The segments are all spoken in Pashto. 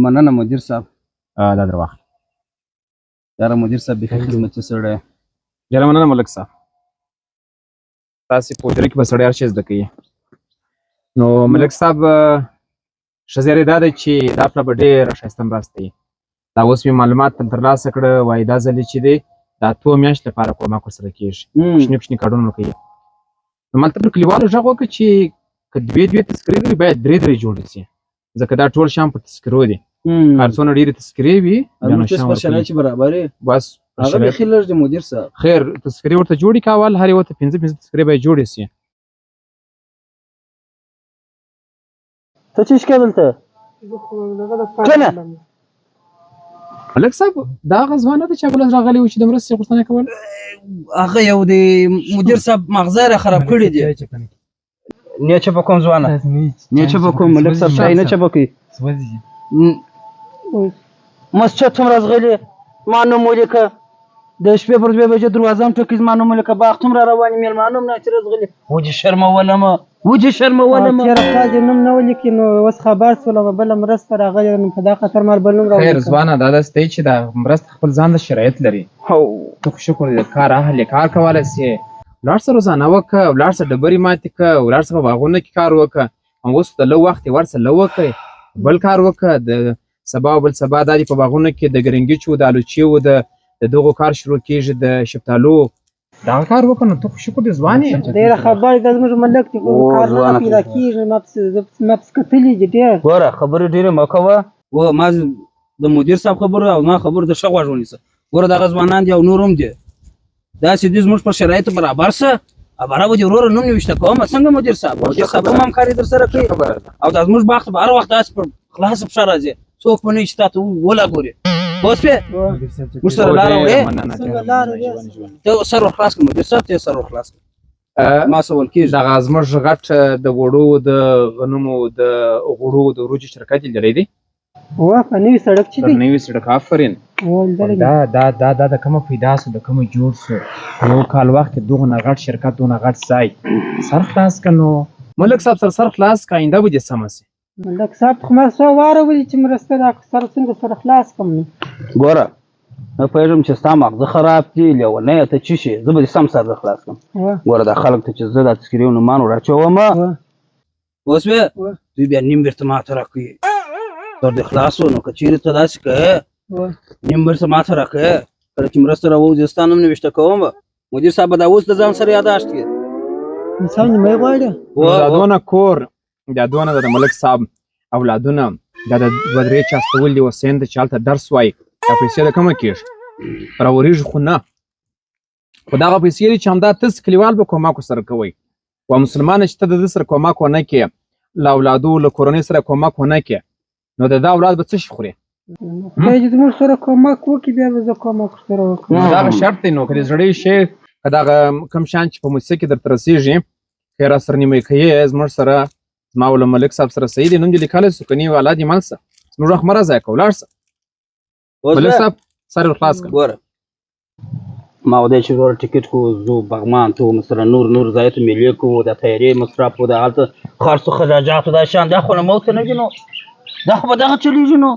مننه مدیر صاحب. دا در واخله. یاره مدیر صاحب بیخي خدمتي سړی. ډېره مننه ملک صاحب. تاسې په حجره کې به سړی هر شی زده کوي. نو ملک صاحب ښه زیری دا دی چې دا پله به ډېره ښایسته مرسته وي. دا اوس مې معلومات ترلاسه کړه، وایي دا ځلې چې دی دا 2 میاشتې لپاره کومک ورسره کېږي. کوچني کوچني کارونه کوي. نو مالته پر کلیوالو غږ وکړه چې که 2 تذکرې لري باید 3 جوړې شي، ځکه دا ټول شیان په تذکرو دي. هر څونه ډېرې تذکرې وي زموږ پر شرایط چې برابر یې بس هغه بیخي لږ دی مدیر صاحب. خیر تذکرې ورته جوړې که اول هر یو ته 5 تذکرې باید جوړې شي. ته څه شکې دلته کېنه. ملک صاحب دا هغه ځوان نه دی چې اول راغلی و چې د مرستې غوښتنه کول؟ هغه یو دی مدیر صاحب، مغزه یې خراب کړی دی. نه چپه کوم ځوانه، نه چپه کوم ملک صاحب، شای نه چپه کوي. مسجد څومره زغلي ما نوم ولیکه، د شپې پر 2 بجې دروازه هم ټکي زما نوم ولیکه، باغ څومره روانې مېلمانه هم ناچې زغلي. وجې شرمولمه تېره کال دې نوم نه ولیکي نو اوس خبر شولم بله مرسته راغلې نو په دا خاطر مال بل نوم خیر ځوانه دا داسې دی چې دا مرسته خپل ځان له شرایط لري. ته خو شکر دی د کار اهل یې کار کولی سې، ولاړ شه روزانه وکړه، ولاړ شه ډبرې ماتې کړه، ولاړ شه په باغونو کې کار وکړه. اوس د لږ وخت یې ورشه لږ وکړئ، بل کار وکړه. د سبا او بل سبا دا دې په باغونو کې د ګرنګیچو د الوچیو د دغو کار شروع کېږي، د شفتالو دغه کار وکړه. نو ته خو شکر دی ځوان یې. ډېره خبرې دا زموږ ملک دی، کارونه پیدا کېږي. ما پسې کتلي دي ډېر. ګوره خبرې ډېرې مه کوه. ما د مدیر صاحب خبرو او ما خبرو د ښه غوږ ونیسه. ګوره دغه ځوانان دي او نور هم دي، داسې دي زموږ په شرایطو برابر شه. برابر دي وروره نوم نوشته کومه څنګه مدیر صاحب؟ مدیر صاحب هم همکاري در سره کوي او دا زموږ باغ ته به هر وخت داسې په خلاصه پښه راځي، څوک به نه وي چې تا ته ولا ګوري. پوه شوې؟ موږ سره لاره وړې، ته سر ورخلاص کړه مدیر صاحب، ته یې سر ورخلاص کړه. ما سوال کېږي دغه زموږ غټ د وړو د غنمو د غوړو د وریجو شرکت یې لري دی؟ په نوي سړک چې دی، نوي سړک. آفرین. دا د کومه پیدا سو، د کومه جوړ سو؟ یو کال وخت کې دغونه غټ شرکت، دغونه غټ ځای سر خلاص کړه. نو ملک صاحب سر خلاص که آینده به دې سمه سي. ملک صاحب خو ما څو واره ولي چې مرسته راکړه، سر څنګه سره خلاص کړم. ګوره نه پوهېږم چې ستا مغزه خراب دي، لیونی ته څه شي، زه به دې سم سر خلاص کړم. ګوره دا خلک ته چې زه دا تذکرې نومان ور اچومه، پوه شوې، دوی بیا نیم بېرته ماته راکوي. تر دې خلاص و نو که چېرې ته داسې کوې نیم بېرته ماته راکوې، کله چې مرسته راوځي ستا نوم نوشته کوم. مدیر صاحب به دا اوس د ځان سره یاداشت کړي. انسان نیمه یې غواړي. دا دونه کور، دا دونه د ملک صاحب اولادونه، دا د 2-3 چا استول دي حسین ته چې هلته درس وایي، دا پیسې د کومه کېږي؟ راورېږي خو نه، خو دغه پیسې دي چې همدا تاسې کلیوال به کومک ورسره کوئ. و مسلمانه چې ته د ده سره کومک ونه کړې، له اولادو له کورنۍ سره کومک ونه کړې، نو د ده اولاد به څه شي خوري؟ خدای چې زموږ سره کومک وکړي بیا به زه کومک ورسره وکړم. دغه شرط دی. نو که د زړې شی که دغه کوم شیان چې په موسسه کې درته رسېږي که یې راسره نیمه کوي زموږ سره، زما او له ملک صاحب سره صحیح دی، نوم دې لیکلی سو، که نه وي اولاد یې مل شه، زموږ وخت مه راضایع کوه، ولاړ شه. ملک صاحب سر ورخلاص کړه. ګوره ما ودی چې ورور ټیکټ کوو، زو بغمان ته مثلا نور ځای ته میلې کوو، د تیارې مصرف و، د هلته خرڅو خراجاتو دا شیان، دا خو نه موته نه دي. نو دا خو به دغه چلېږي. نو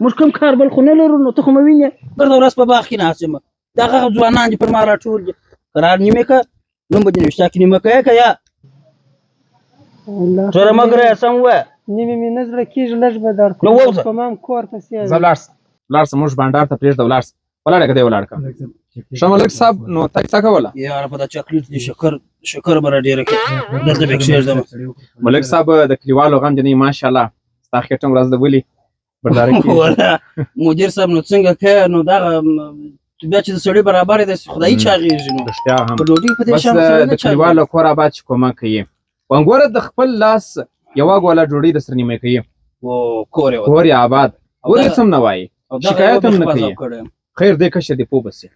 موږ کوم کار بل خو نه لرو. نو ته خو مه وینې ګرده ورځ په باغ کې ناست یم، دغه ځوانان دي پر ما راټول دي. قرار نیمې که نوم به دې نوشته کړي، نیمه کوې که یا توره مه ګرایه، سم ووایه. نیمې مې نه زړه کېږي، لږ به درکړو. نو ووځه په ما هم کور پسې ځه ولاړ شه، ولاړ شه، موږ بانډار ته پرېږده، ولاړ شه. ولاړه که دی ولاړ که ښه ملک صاحب. نو تا څه کوله؟ یاره په دا چاکلیټ دې شکر به راډېره کړې، دلته به کښېږدم. ملک صاحب د کلیوالو غم دې نه وي ماشاءالله، ستا خېټه ورځ د ولي برداره کېږي. مدیر صاحب نو څنګه کوې؟ نو دغه بیا چې د سړي برابر دی خدایي چاغېږي. نو رښتیا هم په ډوډۍ په دې شیانو سره بس د کلیوالو کور آباد چې کومک کوي. وګوره د خپل لاس یوه ګوله ډوډۍ د سره نیمه کوي، کور یې آباد، ور یې څه هم نه وایي، شکایت هم نه کوي. خیر دی کشه دې پوه بسې.